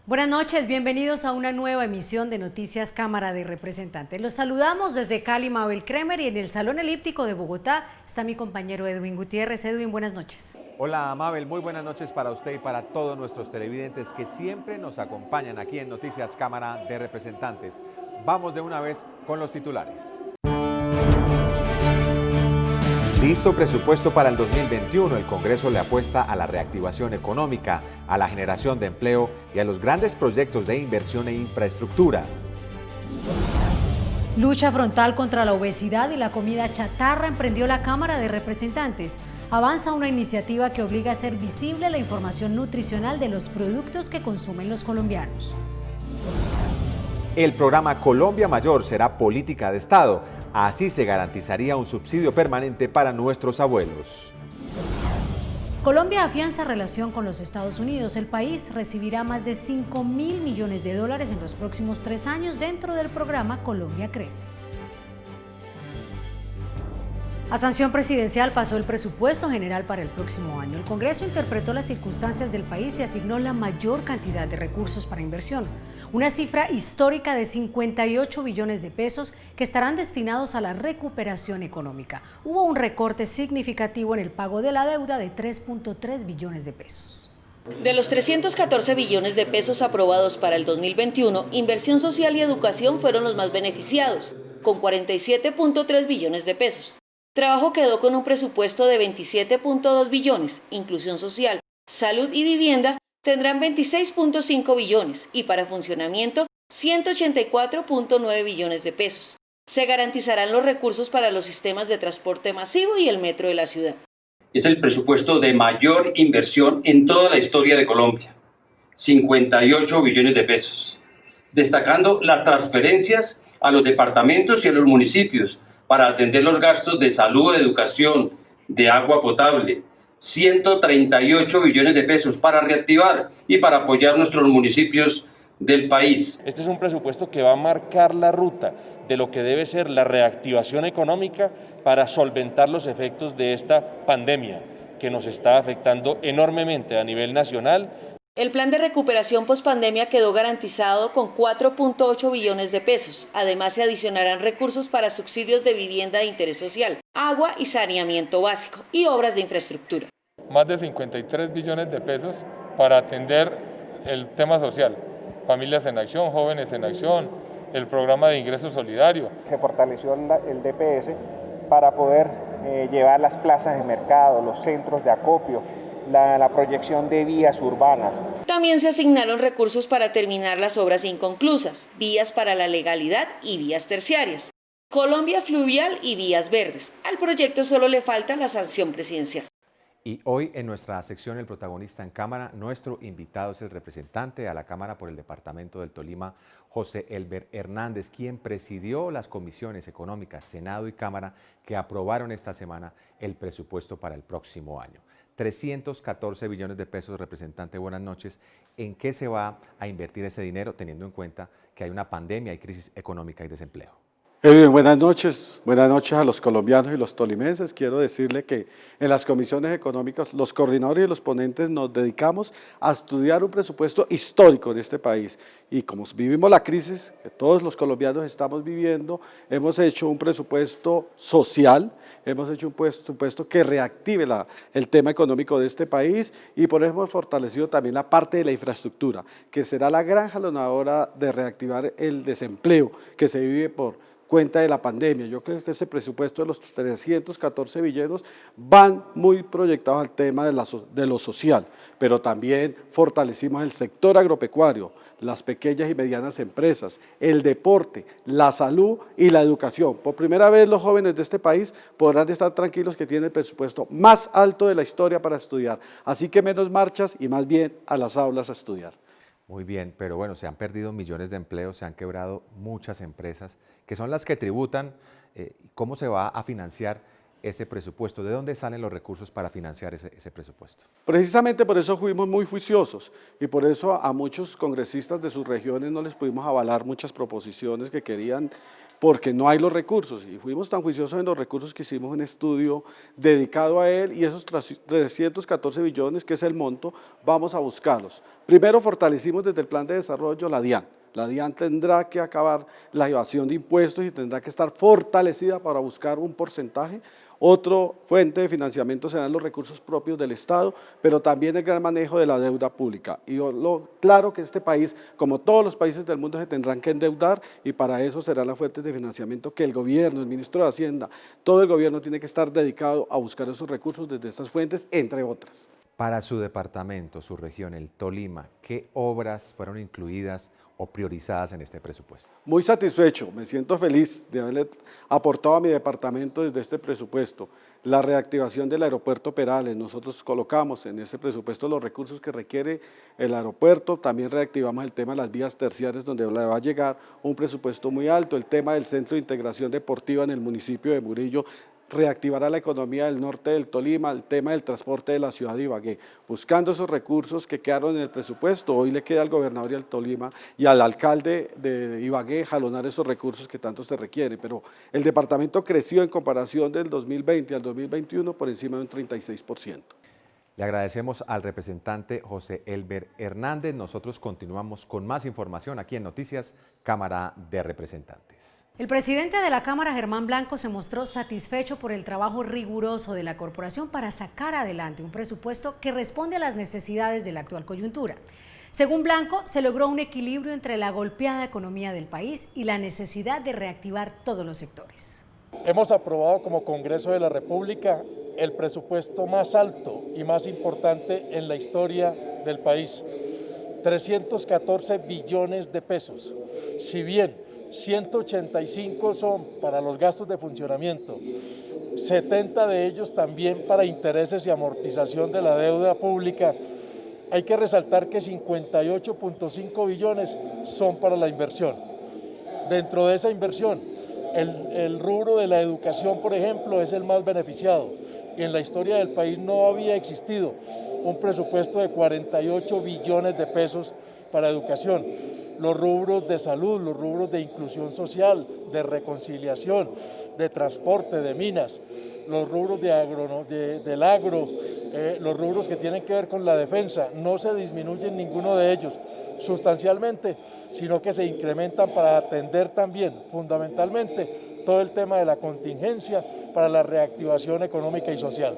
Buenas noches, bienvenidos a una nueva emisión de Noticias Cámara de Representantes. Los saludamos desde Cali, Mabel Kremer, y en el Salón Elíptico de Bogotá está mi compañero Edwin Gutiérrez. Edwin, buenas noches. Hola Mabel, muy buenas noches para usted y para todos nuestros televidentes que siempre nos acompañan aquí en Noticias Cámara de Representantes. Vamos de una vez con los titulares. Listo presupuesto para el 2021, el Congreso le apuesta a la reactivación económica, a la generación de empleo y a los grandes proyectos de inversión e infraestructura. Lucha frontal contra la obesidad y la comida chatarra emprendió la Cámara de Representantes. Avanza una iniciativa que obliga a hacer visible la información nutricional de los productos que consumen los colombianos. El programa Colombia Mayor será política de Estado. Así se garantizaría un subsidio permanente para nuestros abuelos. Colombia afianza relación con los Estados Unidos. El país recibirá más de 5.000 millones de dólares en los próximos 3 años dentro del programa Colombia Crece. A sanción presidencial pasó el presupuesto general para el próximo año. El Congreso interpretó las circunstancias del país y asignó la mayor cantidad de recursos para inversión. Una cifra histórica de 58 billones de pesos que estarán destinados a la recuperación económica. Hubo un recorte significativo en el pago de la deuda de 3.3 billones de pesos. De los 314 billones de pesos aprobados para el 2021, inversión social y educación fueron los más beneficiados, con 47.3 billones de pesos. Trabajo quedó con un presupuesto de 27.2 billones, inclusión social, salud y vivienda tendrán 26.5 billones y para funcionamiento 184.9 billones de pesos. Se garantizarán los recursos para los sistemas de transporte masivo y el metro de la ciudad. Es el presupuesto de mayor inversión en toda la historia de Colombia, 58 billones de pesos, destacando las transferencias a los departamentos y a los municipios para atender los gastos de salud, de educación, de agua potable, 138 billones de pesos para reactivar y para apoyar nuestros municipios del país. Este es un presupuesto que va a marcar la ruta de lo que debe ser la reactivación económica para solventar los efectos de esta pandemia que nos está afectando enormemente a nivel nacional. El plan de recuperación pospandemia quedó garantizado con 4.8 billones de pesos. Además, se adicionarán recursos para subsidios de vivienda de interés social, agua y saneamiento básico y obras de infraestructura. Más de 53 billones de pesos para atender el tema social, familias en acción, jóvenes en acción, el programa de ingreso solidario. Se fortaleció el DPS para poder llevar las plazas de mercado, los centros de acopio, la proyección de vías urbanas. También se asignaron recursos para terminar las obras inconclusas, vías para la legalidad y vías terciarias, Colombia Fluvial y vías verdes. Al proyecto solo le falta la sanción presidencial. Y hoy en nuestra sección El Protagonista en Cámara, nuestro invitado es el representante a la Cámara por el Departamento del Tolima, José Elber Hernández, quien presidió las comisiones económicas, Senado y Cámara, que aprobaron esta semana el presupuesto para el próximo año. 314 billones de pesos, representante, buenas noches. ¿En qué se va a invertir ese dinero, teniendo en cuenta que hay una pandemia, hay crisis económica y desempleo? Buenas noches a los colombianos y los tolimenses. Quiero decirle que en las comisiones económicas los coordinadores y los ponentes nos dedicamos a estudiar un presupuesto histórico en este país y como vivimos la crisis que todos los colombianos estamos viviendo, hemos hecho un presupuesto social, hemos hecho un presupuesto que reactive el tema económico de este país y por eso hemos fortalecido también la parte de la infraestructura, que será la gran jalonadora de reactivar el desempleo que se vive por cuenta de la pandemia. Yo creo que ese presupuesto de los 314 billones van muy proyectados al tema de lo social, pero también fortalecimos el sector agropecuario, las pequeñas y medianas empresas, el deporte, la salud y la educación. Por primera vez los jóvenes de este país podrán estar tranquilos que tienen el presupuesto más alto de la historia para estudiar, así que menos marchas y más bien a las aulas a estudiar. Muy bien, pero bueno, se han perdido millones de empleos, se han quebrado muchas empresas, que son las que tributan. ¿Cómo se va a financiar ese presupuesto? ¿De dónde salen los recursos para financiar ese presupuesto? Precisamente por eso fuimos muy juiciosos y por eso a muchos congresistas de sus regiones no les pudimos avalar muchas proposiciones que querían porque no hay los recursos, y fuimos tan juiciosos en los recursos que hicimos un estudio dedicado a él, y esos 314 billones, que es el monto, vamos a buscarlos. Primero fortalecimos desde el plan de desarrollo la DIAN. La DIAN tendrá que acabar la evasión de impuestos y tendrá que estar fortalecida para buscar un porcentaje. Otra fuente de financiamiento serán los recursos propios del Estado, pero también el gran manejo de la deuda pública. Y claro que este país, como todos los países del mundo, se tendrán que endeudar, y para eso serán las fuentes de financiamiento que el gobierno, el ministro de Hacienda, todo el gobierno tiene que estar dedicado a buscar esos recursos desde estas fuentes, entre otras. Para su departamento, su región, el Tolima, ¿qué obras fueron incluidas o priorizadas en este presupuesto? Muy satisfecho, me siento feliz de haberle aportado a mi departamento desde este presupuesto. La reactivación del aeropuerto Perales, nosotros colocamos en ese presupuesto los recursos que requiere el aeropuerto, también reactivamos el tema de las vías terciarias, donde le va a llegar un presupuesto muy alto, el tema del Centro de Integración Deportiva en el municipio de Murillo, reactivará la economía del norte del Tolima, el tema del transporte de la ciudad de Ibagué. Buscando esos recursos que quedaron en el presupuesto, hoy le queda al gobernador y al Tolima y al alcalde de Ibagué jalonar esos recursos que tanto se requieren, pero el departamento creció en comparación del 2020 al 2021 por encima de un 36%. Le agradecemos al representante José Elber Hernández. Nosotros continuamos con más información aquí en Noticias, Cámara de Representantes. El presidente de la Cámara, Germán Blanco, se mostró satisfecho por el trabajo riguroso de la corporación para sacar adelante un presupuesto que responde a las necesidades de la actual coyuntura. Según Blanco, se logró un equilibrio entre la golpeada economía del país y la necesidad de reactivar todos los sectores. Hemos aprobado como Congreso de la República el presupuesto más alto y más importante en la historia del país, 314 billones de pesos. Si bien 185 son para los gastos de funcionamiento, 70 de ellos también para intereses y amortización de la deuda pública. Hay que resaltar que 58.5 billones son para la inversión. Dentro de esa inversión, el rubro de la educación, por ejemplo, es el más beneficiado. Y en la historia del país no había existido un presupuesto de 48 billones de pesos para educación. Los rubros de salud, los rubros de inclusión social, de reconciliación, de transporte, de minas, los rubros del agro, los rubros que tienen que ver con la defensa, no se disminuyen ninguno de ellos sustancialmente, sino que se incrementan para atender también, fundamentalmente, todo el tema de la contingencia para la reactivación económica y social.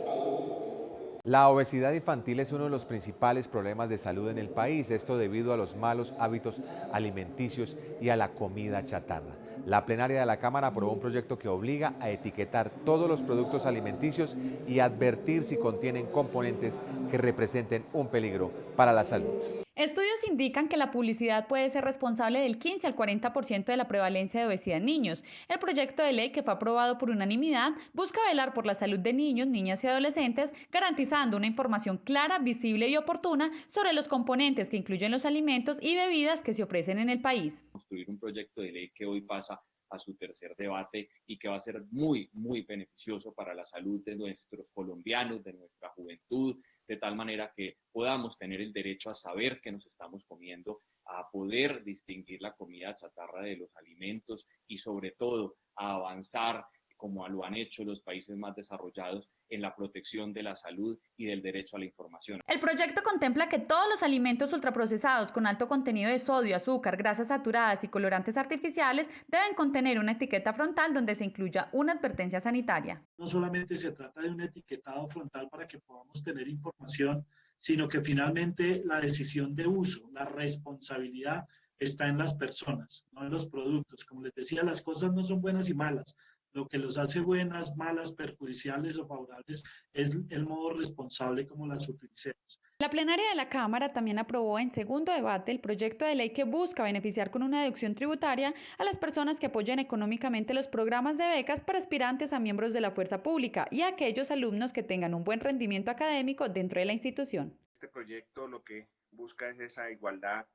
La obesidad infantil es uno de los principales problemas de salud en el país, esto debido a los malos hábitos alimenticios y a la comida chatarra. La plenaria de la Cámara aprobó un proyecto que obliga a etiquetar todos los productos alimenticios y advertir si contienen componentes que representen un peligro para la salud. Estudios indican que la publicidad puede ser responsable del 15 al 40% de la prevalencia de obesidad en niños. El proyecto de ley, que fue aprobado por unanimidad, busca velar por la salud de niños, niñas y adolescentes, garantizando una información clara, visible y oportuna sobre los componentes que incluyen los alimentos y bebidas que se ofrecen en el país. Construir un proyecto de ley que hoy pasa a su tercer debate y que va a ser muy, muy beneficioso para la salud de nuestros colombianos, de nuestra juventud, de tal manera que podamos tener el derecho a saber qué nos estamos comiendo, a poder distinguir la comida chatarra de los alimentos y sobre todo a avanzar, como lo han hecho los países más desarrollados, en la protección de la salud y del derecho a la información. El proyecto contempla que todos los alimentos ultraprocesados con alto contenido de sodio, azúcar, grasas saturadas y colorantes artificiales deben contener una etiqueta frontal donde se incluya una advertencia sanitaria. No solamente se trata de un etiquetado frontal para que podamos tener información, sino que finalmente la decisión de uso, la responsabilidad está en las personas, no en los productos. Como les decía, las cosas no son buenas y malas. Lo que los hace buenas, malas, perjudiciales o favorables es el modo responsable como las utilicemos. La plenaria de la Cámara también aprobó en segundo debate el proyecto de ley que busca beneficiar con una deducción tributaria a las personas que apoyen económicamente los programas de becas para aspirantes a miembros de la fuerza pública y a aquellos alumnos que tengan un buen rendimiento académico dentro de la institución. Este proyecto lo que busca es esa igualdad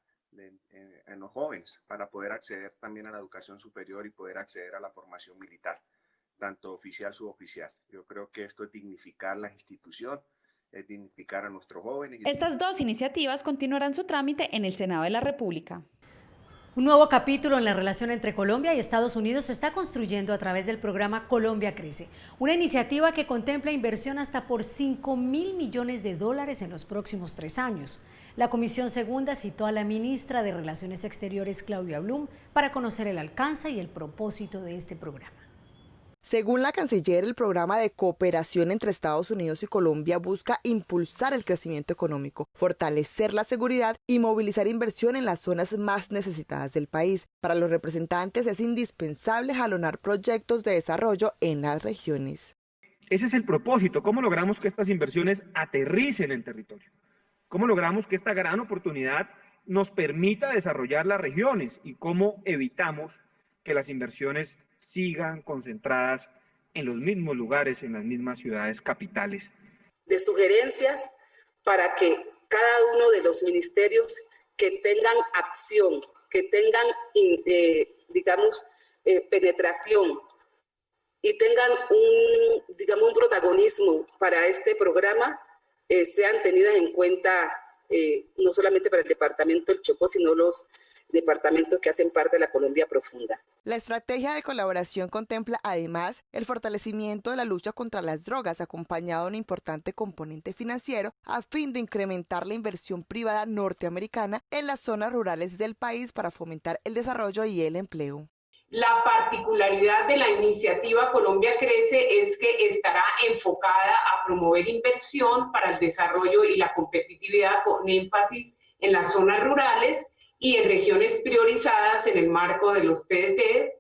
en los jóvenes para poder acceder también a la educación superior y poder acceder a la formación militar, tanto oficial, suboficial. Yo creo que esto es dignificar la institución, es dignificar a nuestros jóvenes. Estas dos iniciativas continuarán su trámite en el Senado de la República. Un nuevo capítulo en la relación entre Colombia y Estados Unidos se está construyendo a través del programa Colombia Crece, una iniciativa que contempla inversión hasta por $5.000 millones en los próximos 3 años. La Comisión Segunda citó a la ministra de Relaciones Exteriores, Claudia Blum, para conocer el alcance y el propósito de este programa. Según la canciller, el programa de cooperación entre Estados Unidos y Colombia busca impulsar el crecimiento económico, fortalecer la seguridad y movilizar inversión en las zonas más necesitadas del país. Para los representantes es indispensable jalonar proyectos de desarrollo en las regiones. Ese es el propósito, cómo logramos que estas inversiones aterricen en territorio, cómo logramos que esta gran oportunidad nos permita desarrollar las regiones y cómo evitamos que las inversiones sigan concentradas en los mismos lugares, en las mismas ciudades capitales. De sugerencias para que cada uno de los ministerios que tengan acción, que tengan, penetración y tengan un protagonismo para este programa, sean tenidas en cuenta no solamente para el departamento del Chocó, sino los departamentos que hacen parte de la Colombia profunda. La estrategia de colaboración contempla además el fortalecimiento de la lucha contra las drogas, acompañado de un importante componente financiero a fin de incrementar la inversión privada norteamericana en las zonas rurales del país para fomentar el desarrollo y el empleo. La particularidad de la iniciativa Colombia Crece es que estará enfocada a promover inversión para el desarrollo y la competitividad con énfasis en las zonas rurales y en regiones priorizadas en el marco de los PDT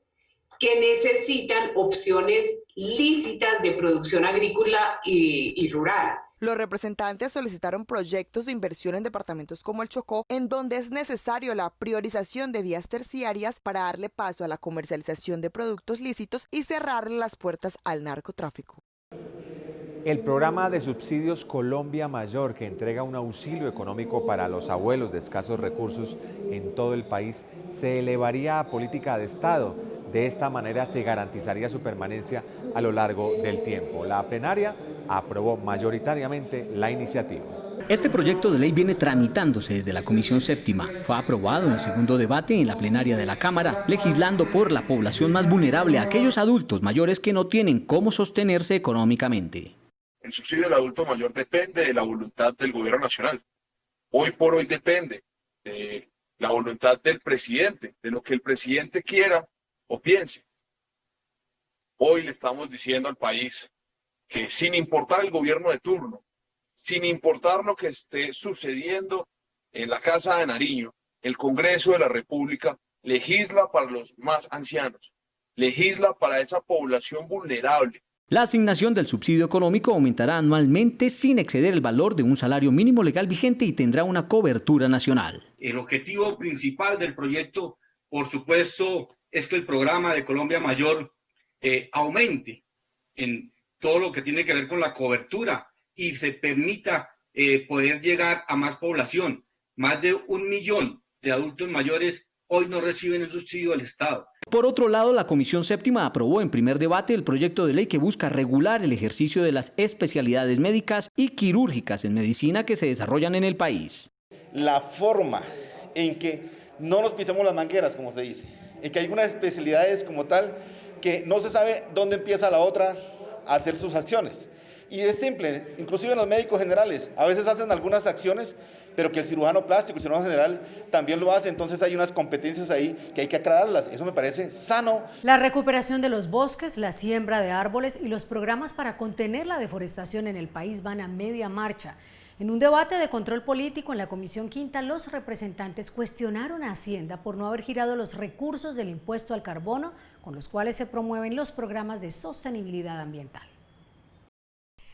que necesitan opciones lícitas de producción agrícola y rural. Los representantes solicitaron proyectos de inversión en departamentos como el Chocó, en donde es necesario la priorización de vías terciarias para darle paso a la comercialización de productos lícitos y cerrarle las puertas al narcotráfico. El programa de subsidios Colombia Mayor, que entrega un auxilio económico para los abuelos de escasos recursos en todo el país, se elevaría a política de Estado. De esta manera se garantizaría su permanencia a lo largo del tiempo. La plenaria aprobó mayoritariamente la iniciativa. Este proyecto de ley viene tramitándose desde la Comisión Séptima. Fue aprobado en el segundo debate en la plenaria de la Cámara, legislando por la población más vulnerable, aquellos adultos mayores que no tienen cómo sostenerse económicamente. El subsidio del adulto mayor depende de la voluntad del gobierno nacional. Hoy por hoy depende de la voluntad del presidente, de lo que el presidente quiera o piense. Hoy le estamos diciendo al país que sin importar el gobierno de turno, sin importar lo que esté sucediendo en la Casa de Nariño, el Congreso de la República legisla para los más ancianos, legisla para esa población vulnerable. La asignación del subsidio económico aumentará anualmente sin exceder el valor de un salario mínimo legal vigente y tendrá una cobertura nacional. El objetivo principal del proyecto, por supuesto, es que el programa de Colombia Mayor aumente en todo lo que tiene que ver con la cobertura y se permita poder llegar a más población. Más de 1 millón de adultos mayores hoy no reciben el subsidio del Estado. Por otro lado, la Comisión Séptima aprobó en primer debate el proyecto de ley que busca regular el ejercicio de las especialidades médicas y quirúrgicas en medicina que se desarrollan en el país. La forma en que no nos pisamos las mangueras, como se dice, en que hay unas especialidades como tal que no se sabe dónde empieza la otra a hacer sus acciones. Y es simple, inclusive los médicos generales a veces hacen algunas acciones, pero que el cirujano plástico, el cirujano general también lo hace, entonces hay unas competencias ahí que hay que aclararlas, eso me parece sano. La recuperación de los bosques, la siembra de árboles y los programas para contener la deforestación en el país van a media marcha. En un debate de control político en la Comisión Quinta, los representantes cuestionaron a Hacienda por no haber girado los recursos del impuesto al carbono con los cuales se promueven los programas de sostenibilidad ambiental.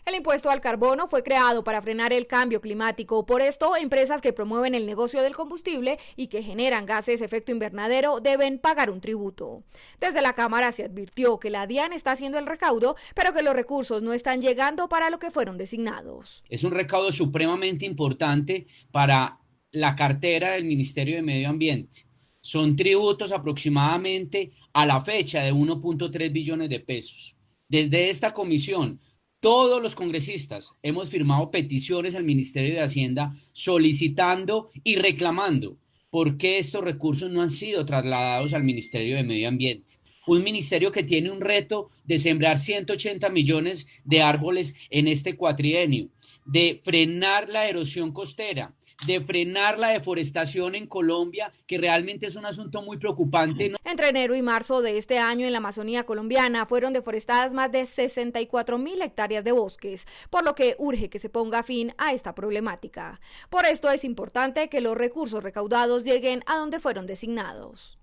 El impuesto al carbono fue creado para frenar el cambio climático. Por esto, empresas que promueven el negocio del combustible y que generan gases efecto invernadero deben pagar un tributo. Desde la Cámara se advirtió que la DIAN está haciendo el recaudo, pero que los recursos no están llegando para lo que fueron designados. Es un recaudo supremamente importante para la cartera del Ministerio de Medio Ambiente. Son tributos aproximadamente a la fecha de 1.3 billones de pesos. Desde esta comisión, todos los congresistas hemos firmado peticiones al Ministerio de Hacienda solicitando y reclamando ¿por qué estos recursos no han sido trasladados al Ministerio de Medio Ambiente? Un ministerio que tiene un reto de sembrar 180 millones de árboles en este cuatrienio, de frenar la erosión costera, de frenar la deforestación en Colombia, que realmente es un asunto muy preocupante. Entre enero y marzo de este año en la Amazonía colombiana fueron deforestadas más de 64.000 hectáreas de bosques, por lo que urge que se ponga fin a esta problemática. Por esto es importante que los recursos recaudados lleguen a donde fueron designados.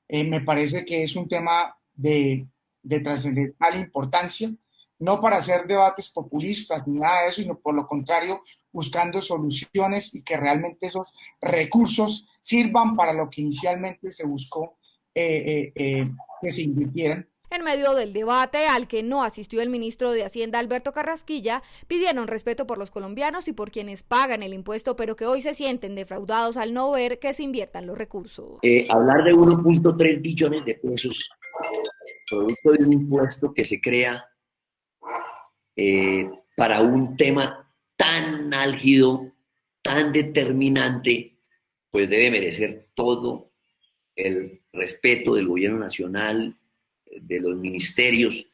Me parece que es un tema de trascendental importancia, no para hacer debates populistas ni nada de eso, sino por lo contrario, buscando soluciones y que realmente esos recursos sirvan para lo que inicialmente se buscó que se invirtieran. En medio del debate, al que no asistió el ministro de Hacienda Alberto Carrasquilla, pidieron respeto por los colombianos y por quienes pagan el impuesto, pero que hoy se sienten defraudados al no ver que se inviertan los recursos. Hablar de 1.3 billones de pesos, producto de un impuesto que se crea para un tema tan álgido, tan determinante, pues debe merecer todo el respeto del gobierno nacional, de los ministerios,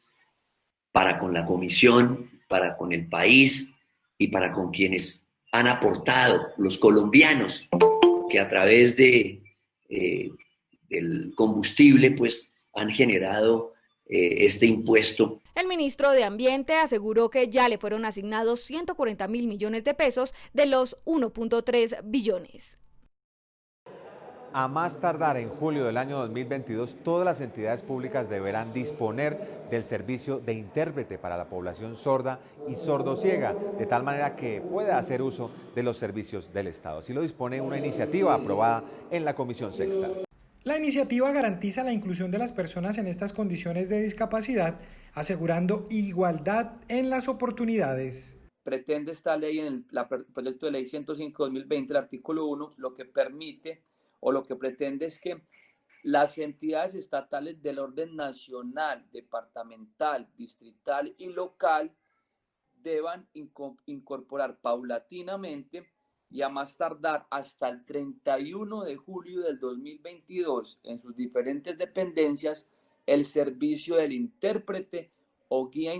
para con la comisión, para con el país y para con quienes han aportado, los colombianos, que a través del combustible pues han generado este impuesto. El ministro de Ambiente aseguró que ya le fueron asignados 140.000 millones de pesos de los 1.3 billones. A más tardar en julio del año 2022, todas las entidades públicas deberán disponer del servicio de intérprete para la población sorda y sordociega, de tal manera que pueda hacer uso de los servicios del Estado. Así lo dispone una iniciativa aprobada en la Comisión Sexta. La iniciativa garantiza la inclusión de las personas en estas condiciones de discapacidad, asegurando igualdad en las oportunidades. Pretende esta ley en el proyecto de ley 105/2020, el artículo 1, lo que permite o lo que pretende es que las entidades estatales del orden nacional, departamental, distrital y local deban incorporar paulatinamente y a más tardar hasta el 31 de julio del 2022 en sus diferentes dependencias el servicio del intérprete o guía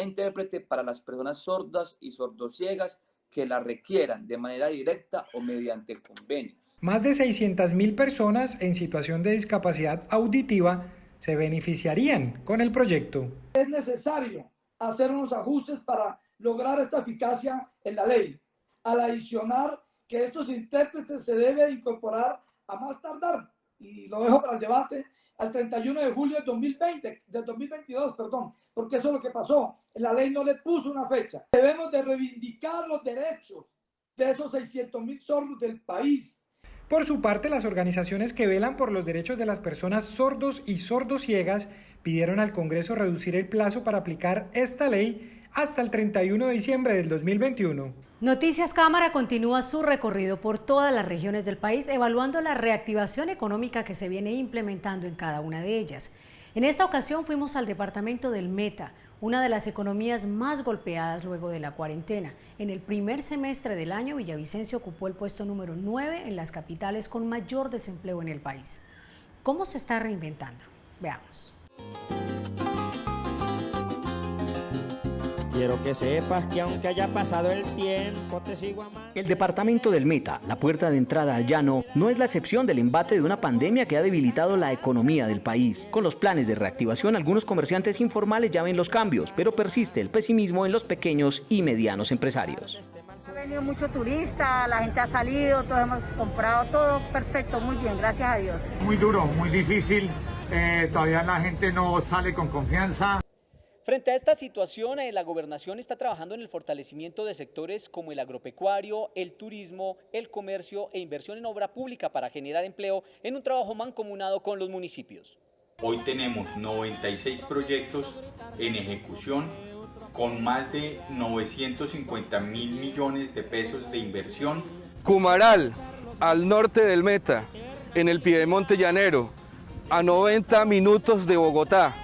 intérprete para las personas sordas y sordociegas que la requieran de manera directa o mediante convenios. Más de 600.000 personas en situación de discapacidad auditiva se beneficiarían con el proyecto. Es necesario hacer unos ajustes para lograr esta eficacia en la ley, al adicionar que estos intérpretes se deben incorporar a más tardar, y lo dejo para el debate, al 31 de julio del 2022, porque eso es lo que pasó. La ley no le puso una fecha. Debemos de reivindicar los derechos de esos 600.000 sordos del país. Por su parte, las organizaciones que velan por los derechos de las personas sordos y sordociegas pidieron al Congreso reducir el plazo para aplicar esta ley hasta el 31 de diciembre del 2021. Noticias Cámara continúa su recorrido por todas las regiones del país, evaluando la reactivación económica que se viene implementando en cada una de ellas. En esta ocasión fuimos al departamento del Meta, una de las economías más golpeadas luego de la cuarentena. En el primer semestre del año, Villavicencio ocupó el puesto número 9 en las capitales con mayor desempleo en el país. ¿Cómo se está reinventando? Veamos. Quiero que sepas que aunque haya pasado el tiempo, te sigo amando. El departamento del Meta, la puerta de entrada al llano, no es la excepción del embate de una pandemia que ha debilitado la economía del país. Con los planes de reactivación, algunos comerciantes informales ya ven los cambios, pero persiste el pesimismo en los pequeños y medianos empresarios. Ha venido mucho turista, la gente ha salido, todos hemos comprado, todo perfecto, muy bien, gracias a Dios. Muy duro, muy difícil, todavía la gente no sale con confianza. Frente a esta situación, la gobernación está trabajando en el fortalecimiento de sectores como el agropecuario, el turismo, el comercio e inversión en obra pública para generar empleo en un trabajo mancomunado con los municipios. Hoy tenemos 96 proyectos en ejecución con más de 950.000 millones de pesos de inversión. Cumaral, al norte del Meta, en el Piedemonte Llanero, a 90 minutos de Bogotá.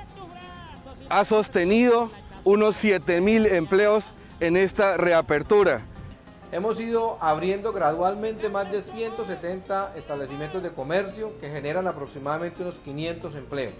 Ha sostenido unos 7.000 empleos en esta reapertura. Hemos ido abriendo gradualmente más de 170 establecimientos de comercio que generan aproximadamente unos 500 empleos.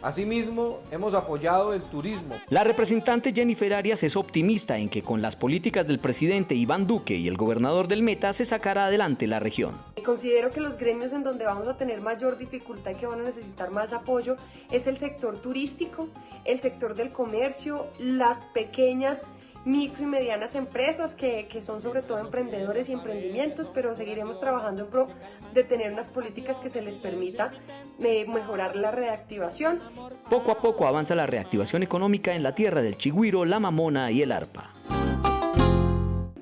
Asimismo, hemos apoyado el turismo. La representante Jennifer Arias es optimista en que con las políticas del presidente Iván Duque y el gobernador del Meta se sacará adelante la región. Considero que los gremios en donde vamos a tener mayor dificultad y que van a necesitar más apoyo es el sector turístico, el sector del comercio, las pequeñas, micro y medianas empresas que son sobre todo emprendedores y emprendimientos, pero seguiremos trabajando en pro de tener unas políticas que se les permita mejorar la reactivación. Poco a poco avanza la reactivación económica en la tierra del Chigüiro, la Mamona y el Arpa.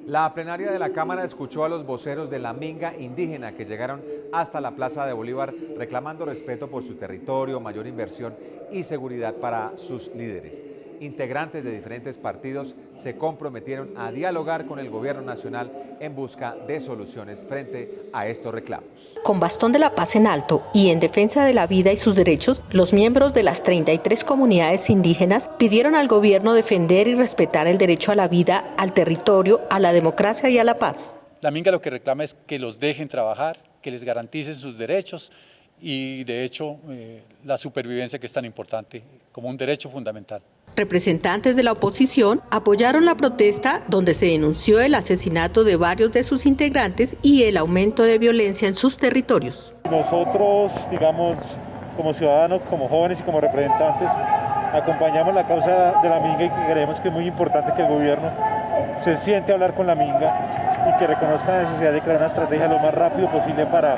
La plenaria de la Cámara escuchó a los voceros de la minga indígena que llegaron hasta la Plaza de Bolívar reclamando respeto por su territorio, mayor inversión y seguridad para sus líderes. Integrantes de diferentes partidos se comprometieron a dialogar con el gobierno nacional en busca de soluciones frente a estos reclamos. Con bastón de la paz en alto y en defensa de la vida y sus derechos, los miembros de las 33 comunidades indígenas pidieron al gobierno defender y respetar el derecho a la vida, al territorio, a la democracia y a la paz. La minga lo que reclama es que los dejen trabajar, que les garanticen sus derechos y de hecho la supervivencia, que es tan importante como un derecho fundamental. Representantes de la oposición apoyaron la protesta donde se denunció el asesinato de varios de sus integrantes y el aumento de violencia en sus territorios. Nosotros, digamos, como ciudadanos, como jóvenes y como representantes, acompañamos la causa de la minga y que creemos que es muy importante que el gobierno se siente a hablar con la minga y que reconozca la necesidad de crear una estrategia lo más rápido posible para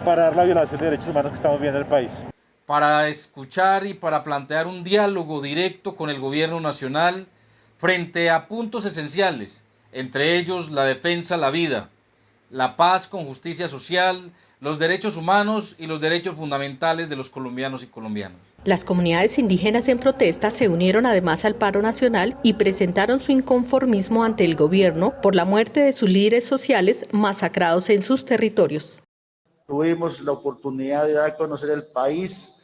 parar la violación de derechos humanos que estamos viendo en el país. Para escuchar y para plantear un diálogo directo con el gobierno nacional frente a puntos esenciales, entre ellos la defensa a la vida, la paz con justicia social, los derechos humanos y los derechos fundamentales de los colombianos y colombianas. Las comunidades indígenas en protesta se unieron además al paro nacional y presentaron su inconformismo ante el gobierno por la muerte de sus líderes sociales masacrados en sus territorios. Tuvimos la oportunidad de dar a conocer el país,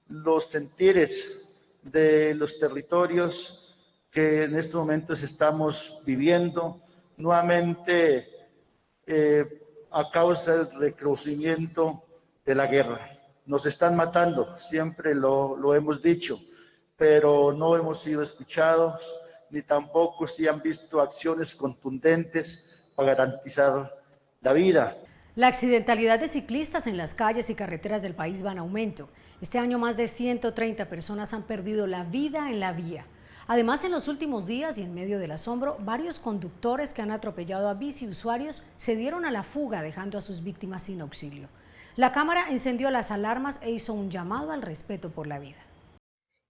los sentires de los territorios que en estos momentos estamos viviendo, nuevamente a causa del recrudecimiento de la guerra. Nos están matando, siempre lo hemos dicho, pero no hemos sido escuchados, ni tampoco se han visto acciones contundentes para garantizar la vida. La accidentalidad de ciclistas en las calles y carreteras del país va en aumento. Este año más de 130 personas han perdido la vida en la vía. Además, en los últimos días y en medio del asombro, varios conductores que han atropellado a biciusuarios se dieron a la fuga dejando a sus víctimas sin auxilio. La Cámara encendió las alarmas e hizo un llamado al respeto por la vida.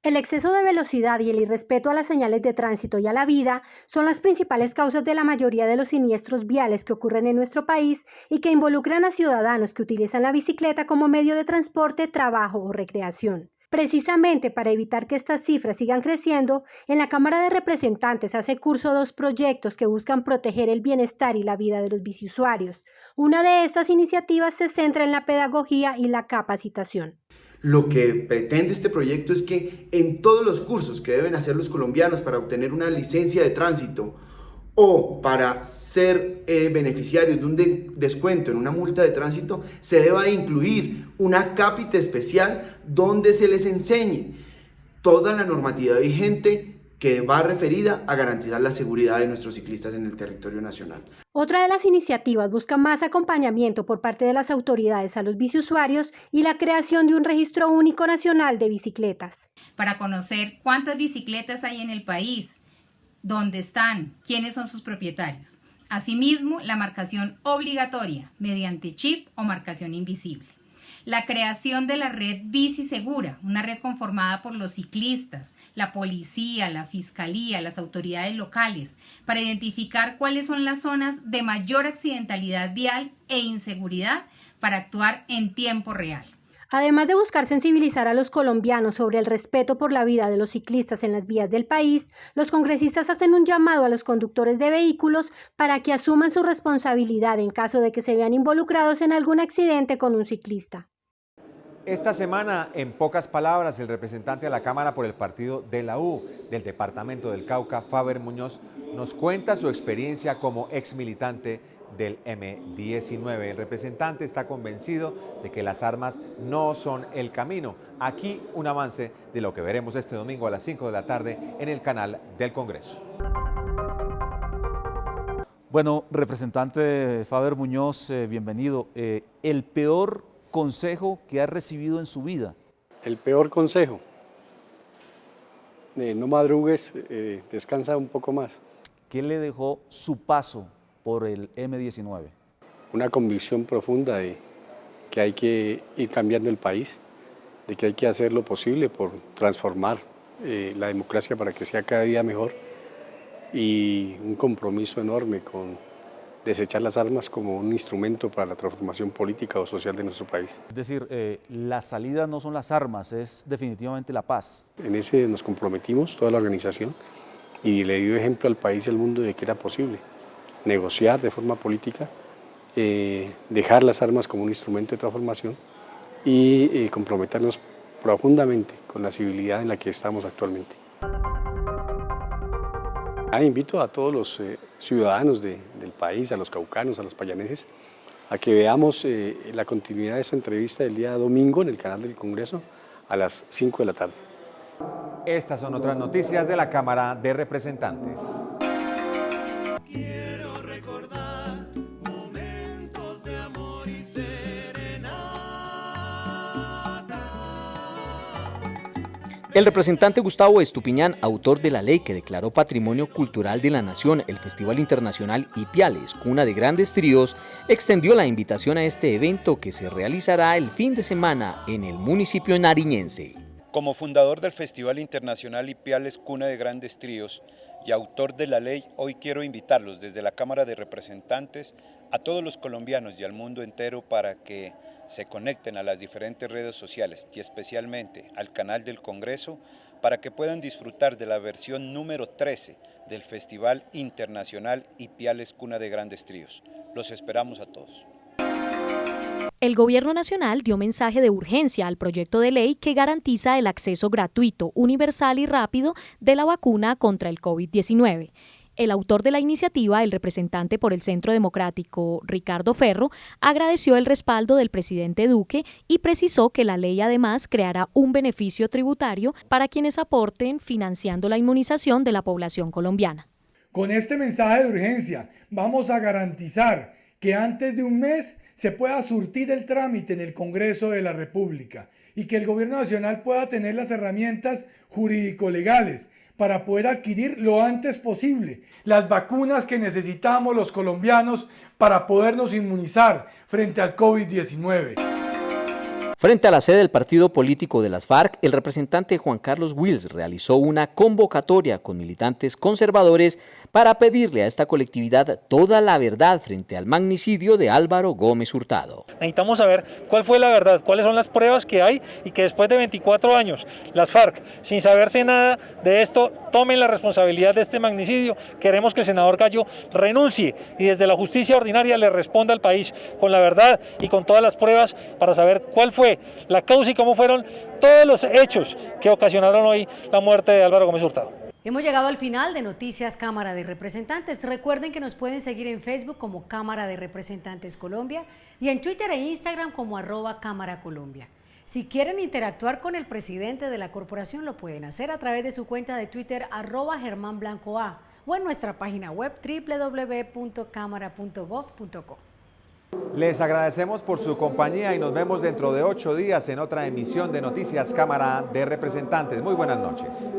El exceso de velocidad y el irrespeto a las señales de tránsito y a la vida son las principales causas de la mayoría de los siniestros viales que ocurren en nuestro país y que involucran a ciudadanos que utilizan la bicicleta como medio de transporte, trabajo o recreación. Precisamente para evitar que estas cifras sigan creciendo, en la Cámara de Representantes hace curso 2 proyectos que buscan proteger el bienestar y la vida de los biciusuarios. Una de estas iniciativas se centra en la pedagogía y la capacitación. Lo que pretende este proyecto es que en todos los cursos que deben hacer los colombianos para obtener una licencia de tránsito o para ser beneficiarios de un descuento en una multa de tránsito, se deba incluir una cápita especial donde se les enseñe toda la normatividad vigente que va referida a garantizar la seguridad de nuestros ciclistas en el territorio nacional. Otra de las iniciativas busca más acompañamiento por parte de las autoridades a los biciusuarios y la creación de un registro único nacional de bicicletas. Para conocer cuántas bicicletas hay en el país, dónde están, quiénes son sus propietarios. Asimismo, la marcación obligatoria mediante chip o marcación invisible. La creación de la red Bici Segura, una red conformada por los ciclistas, la policía, la fiscalía, las autoridades locales, para identificar cuáles son las zonas de mayor accidentalidad vial e inseguridad para actuar en tiempo real. Además de buscar sensibilizar a los colombianos sobre el respeto por la vida de los ciclistas en las vías del país, los congresistas hacen un llamado a los conductores de vehículos para que asuman su responsabilidad en caso de que se vean involucrados en algún accidente con un ciclista. Esta semana, en pocas palabras, el representante a la Cámara por el partido de la U del departamento del Cauca, Faber Muñoz, nos cuenta su experiencia como ex militante del M-19. El representante está convencido de que las armas no son el camino. Aquí un avance de lo que veremos este domingo a las 5 de la tarde en el canal del Congreso. Bueno, representante Faber Muñoz, bienvenido. El peor consejo que ha recibido en su vida. El peor consejo, no madrugues, descansa un poco más. ¿Qué le dejó su paso por el M-19? Una convicción profunda de que hay que ir cambiando el país, de que hay que hacer lo posible por transformar la democracia para que sea cada día mejor, y un compromiso enorme con desechar las armas como un instrumento para la transformación política o social de nuestro país. Es decir, la salida no son las armas, es definitivamente la paz. En ese nos comprometimos, toda la organización, y le dio ejemplo al país y al mundo de que era posible negociar de forma política, dejar las armas como un instrumento de transformación y comprometernos profundamente con la civilidad en la que estamos actualmente. Invito a todos los ciudadanos del país, a los caucanos, a los payaneses, a que veamos la continuidad de esta entrevista del día domingo en el canal del Congreso a las 5 de la tarde. Estas son otras noticias de la Cámara de Representantes. Quiero recordar momentos de amor y El representante Gustavo Estupiñán, autor de la ley que declaró Patrimonio Cultural de la Nación el Festival Internacional Ipiales, cuna de grandes tríos, extendió la invitación a este evento que se realizará el fin de semana en el municipio nariñense. Como fundador del Festival Internacional Ipiales, cuna de grandes tríos, y autor de la ley, hoy quiero invitarlos desde la Cámara de Representantes a todos los colombianos y al mundo entero para que se conecten a las diferentes redes sociales y especialmente al canal del Congreso para que puedan disfrutar de la versión número 13 del Festival Internacional Ipiales, cuna de grandes tríos. Los esperamos a todos. El Gobierno Nacional dio mensaje de urgencia al proyecto de ley que garantiza el acceso gratuito, universal y rápido de la vacuna contra el COVID-19. El autor de la iniciativa, el representante por el Centro Democrático, Ricardo Ferro, agradeció el respaldo del presidente Duque y precisó que la ley además creará un beneficio tributario para quienes aporten financiando la inmunización de la población colombiana. Con este mensaje de urgencia vamos a garantizar que antes de un mes se pueda surtir el trámite en el Congreso de la República y que el Gobierno Nacional pueda tener las herramientas jurídico-legales para poder adquirir lo antes posible las vacunas que necesitamos los colombianos para podernos inmunizar frente al COVID-19. Frente a la sede del partido político de las FARC, el representante Juan Carlos Wills realizó una convocatoria con militantes conservadores para pedirle a esta colectividad toda la verdad frente al magnicidio de Álvaro Gómez Hurtado. Necesitamos saber cuál fue la verdad, cuáles son las pruebas que hay y que después de 24 años las FARC, sin saberse nada de esto, tomen la responsabilidad de este magnicidio. Queremos que el senador Gallo renuncie y desde la justicia ordinaria le responda al país con la verdad y con todas las pruebas para saber cuál fue la causa y cómo fueron todos los hechos que ocasionaron hoy la muerte de Álvaro Gómez Hurtado. Hemos llegado al final de Noticias Cámara de Representantes. Recuerden que nos pueden seguir en Facebook como Cámara de Representantes Colombia y en Twitter e Instagram como @Cámara Colombia. Si quieren interactuar con el presidente de la corporación, lo pueden hacer a través de su cuenta de Twitter @GermánBlancoA o en nuestra página web www.cámara.gov.co. Les agradecemos por su compañía y nos vemos dentro de 8 días en otra emisión de Noticias Cámara de Representantes. Muy buenas noches.